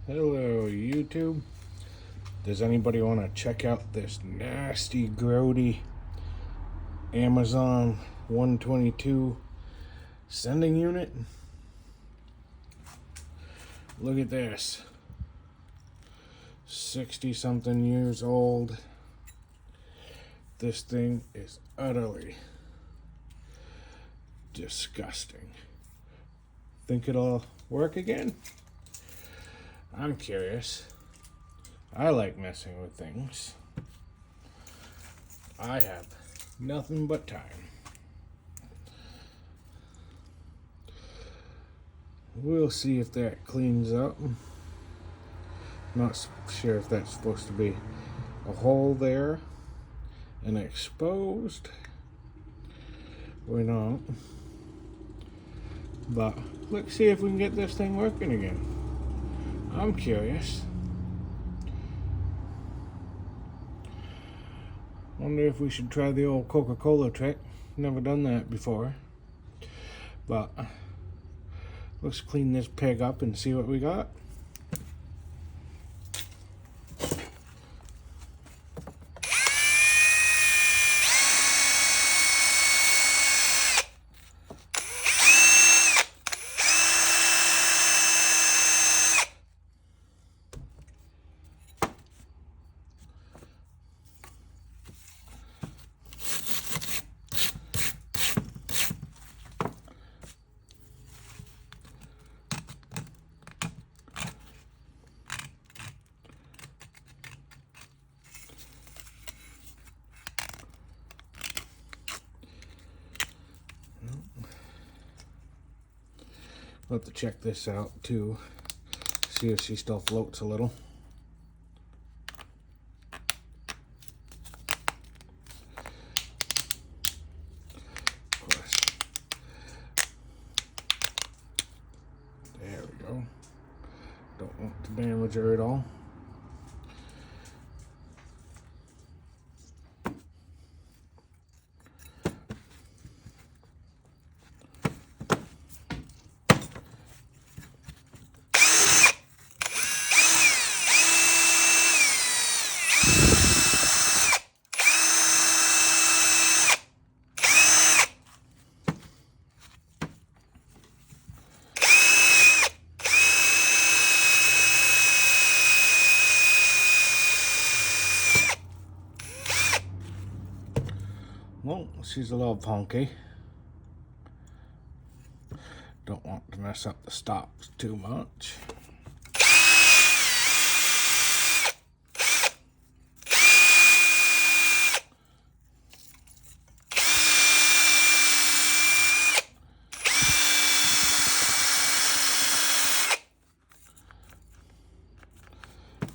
Hello, YouTube. Does anybody want to check out this nasty, grody Amazon 122 sending unit? Look at this. 60-something years old. This thing is utterly disgusting. Think it'll work again? I'm curious. I like messing with things. I have nothing but time. We'll see if that cleans up. Not sure if that's supposed to be a hole there and exposed or not. But let's see if we can get this thing working again. I'm curious. Wonder if we should try the old Coca-Cola trick. Never done that before. But let's clean this pig up and see what we got. We'll have to check this out too. See if she still floats a little. Of course. There we go. Don't want to damage her at all. Well, she's a little punky. Don't want to mess up the stops too much.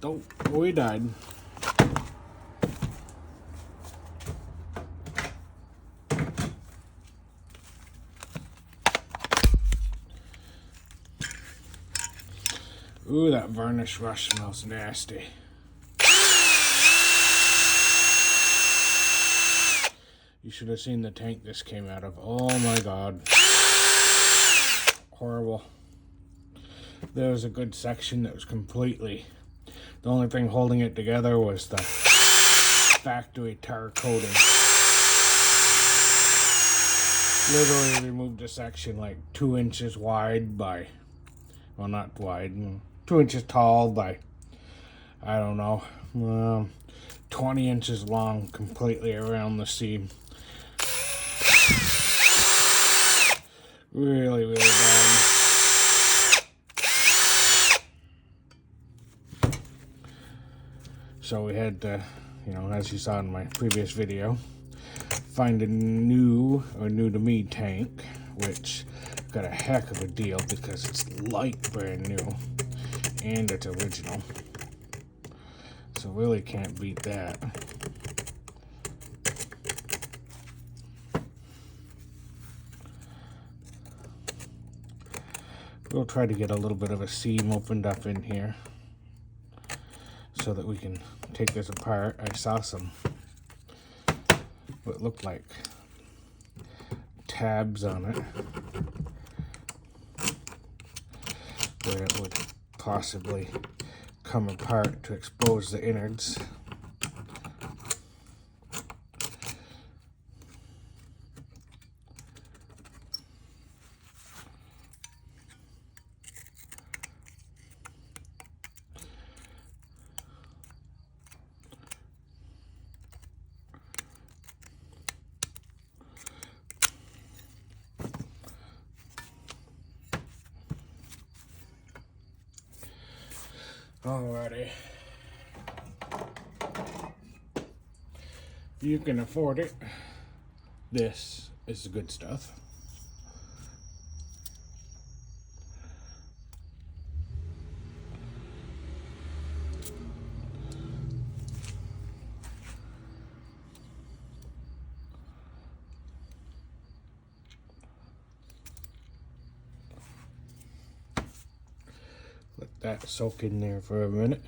Oh, we died. Ooh, that varnish rush smells nasty. You should have seen the tank this came out of. Oh my god. Horrible. There was a good section that was completely... The only thing holding it together was the factory tar coating. Literally removed a section like 2 inches wide by... Well, not wide. 2 inches tall by, I don't know, 20 inches long completely around the seam. Really, really bad. So we had to, as you saw in my previous video, find a new to me tank, which got a heck of a deal because it's like brand new and it's original, so really can't beat that. We'll try to get a little bit of a seam opened up in here so that we can take this apart. I saw some what looked like tabs on it where it would possibly come apart to expose the innards. Alrighty. If you can afford it, this is the good stuff. Let that soak in there for a minute.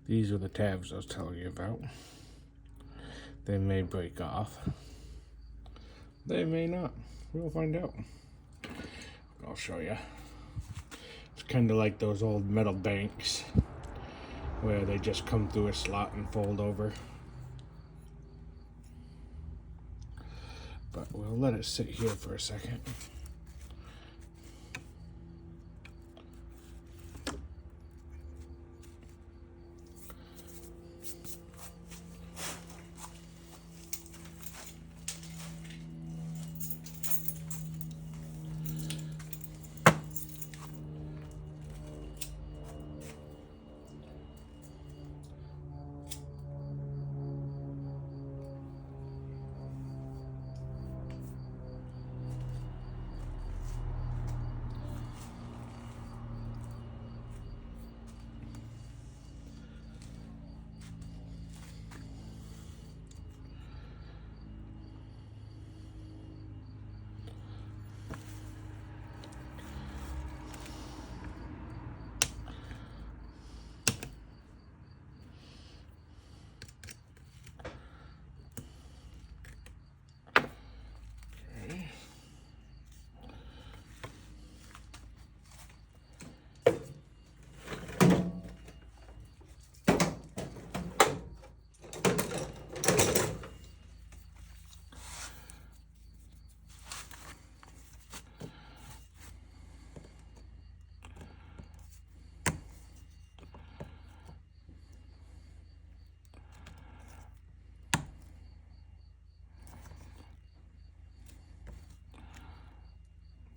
These are the tabs I was telling you about. They may break off. They may not. We'll find out. I'll show you. It's kind of like those old metal banks where they just come through a slot and fold over. But we'll let it sit here for a second.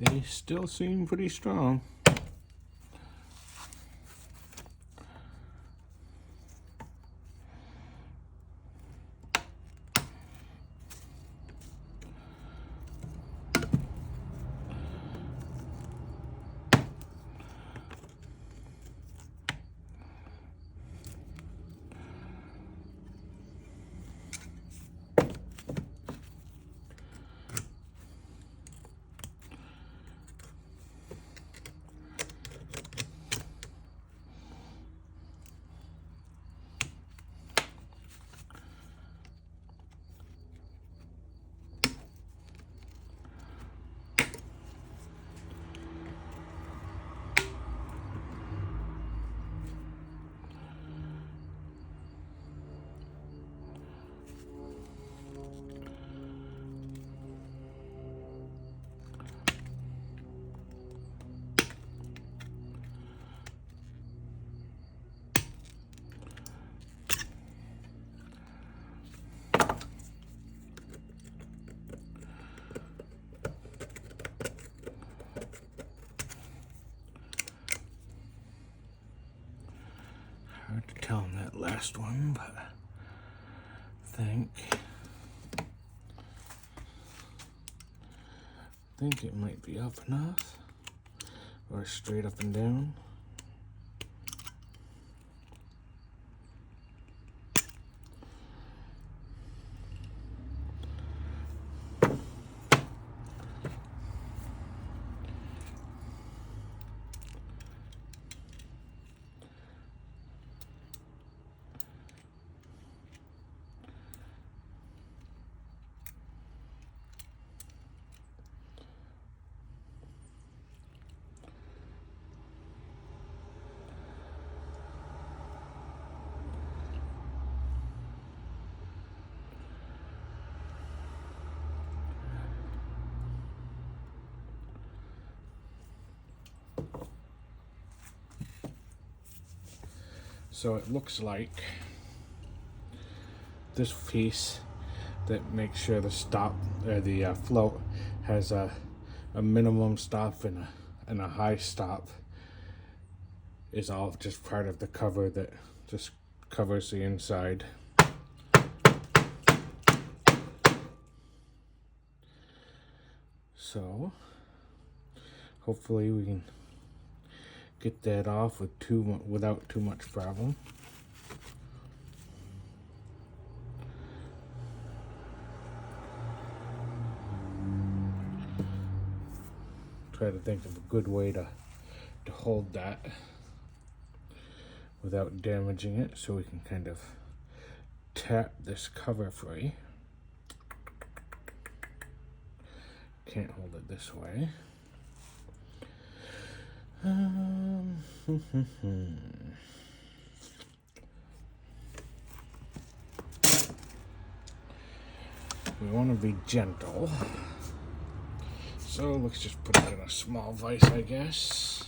They still seem pretty strong. Hard to tell on that last one, but I think it might be up enough, or straight up and down. So it looks like this piece that makes sure the stop or the float has a minimum stop and a high stop is all just part of the cover that just covers the inside. So hopefully we can get that off without too much problem. Try to think of a good way to hold that without damaging it, so we can kind of tap this cover free. Can't hold it this way. We want to be gentle, so let's just put it in a small vise, I guess.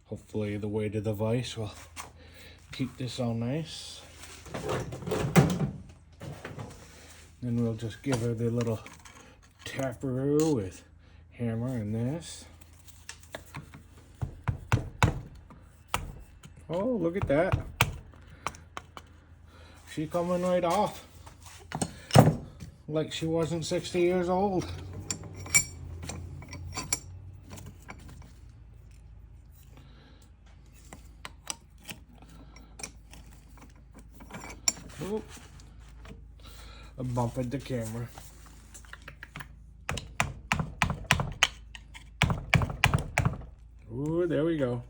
Hopefully the weight of the vise will keep this all nice. Then we'll just give her the little taparoo with hammer and this. Oh, look at that. She coming right off. Like she wasn't 60 years old. Oop. I bumped the camera. Ooh, there we go.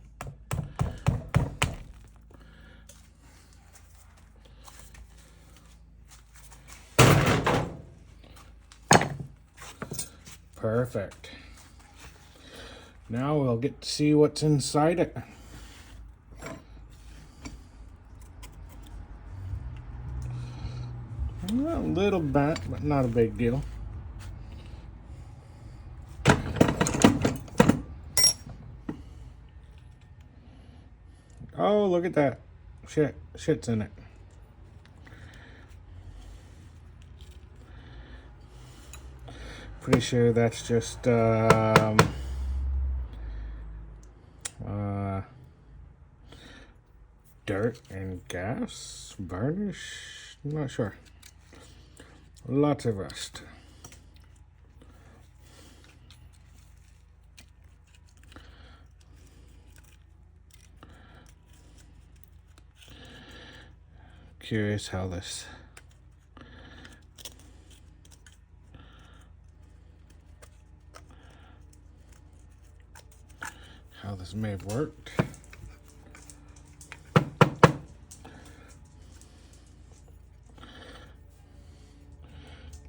Perfect. Now we'll get to see what's inside it. A little bent, but not a big deal. Oh, look at that. Shit's in it. Pretty sure that's just dirt and gas, varnish, I'm not sure. Lots of rust. Curious how this may have worked.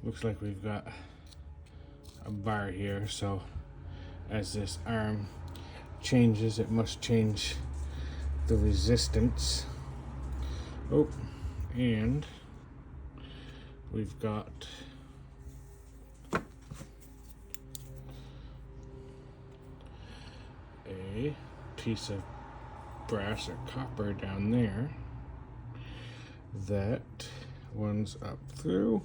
Looks like we've got a bar here, so as this arm changes, it must change the resistance. Oh, and we've got a piece of brass or copper down there that runs up through.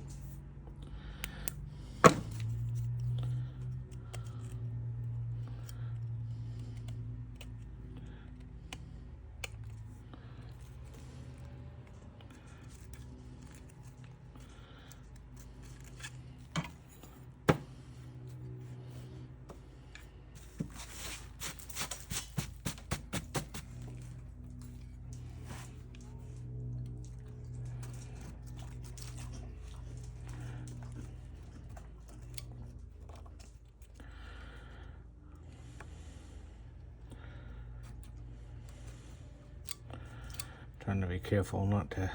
Trying to be careful not to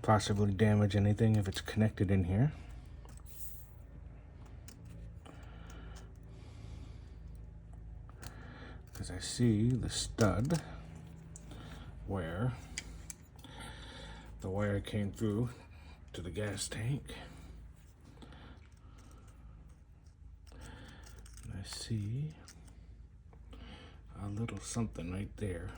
possibly damage anything if it's connected in here. because I see the stud where the wire came through to the gas tank. And I see a little something right there.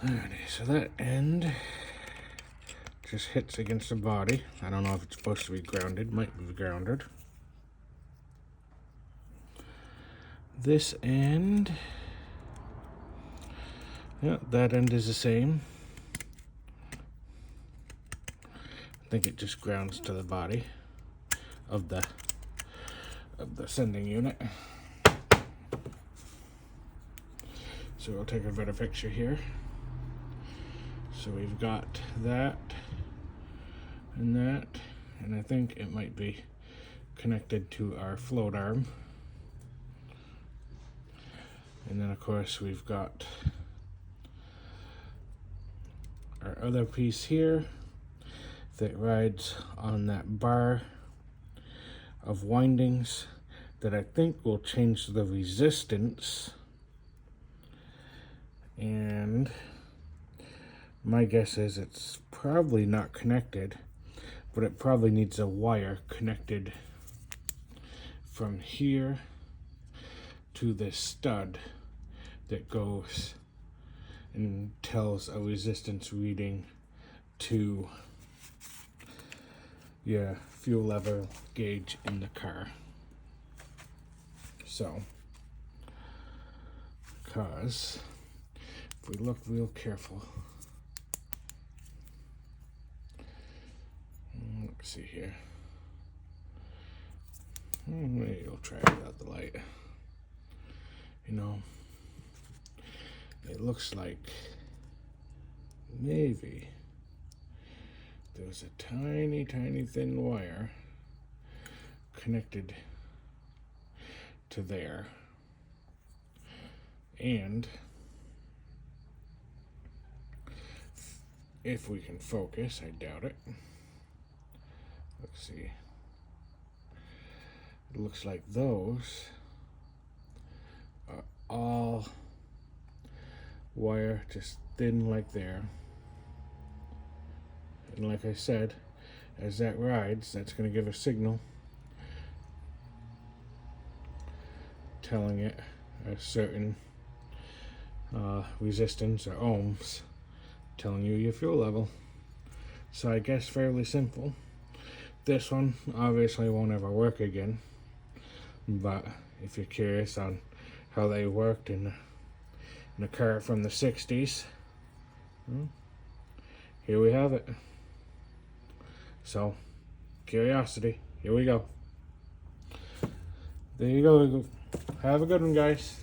Alrighty, so that end just hits against the body. I don't know if it's supposed to be grounded, might be grounded. This end, yeah, that end is the same. I think it just grounds to the body of the sending unit. So we'll take a better picture here. So we've got that, and I think it might be connected to our float arm. And then of course we've got our other piece here that rides on that bar of windings that I think will change the resistance. And my guess is it's probably not connected, but it probably needs a wire connected from here to this stud that goes and tells a resistance reading to your fuel level gauge in the car. So, because if we look real careful, let's see here. Maybe we'll try it without the light. You know, it looks like maybe there was a tiny, tiny thin wire connected to there. And if we can focus, I doubt it. Let's see. It looks like those are all wire, just thin like there. And like I said, as that rides, that's going to give a signal telling it a certain resistance or ohms, telling you your fuel level. So I guess fairly simple. This one obviously won't ever work again, but if you're curious on how they worked in a car from the 60s, well, here we have it. So, curiosity, here we go. There you go. Have a good one, guys.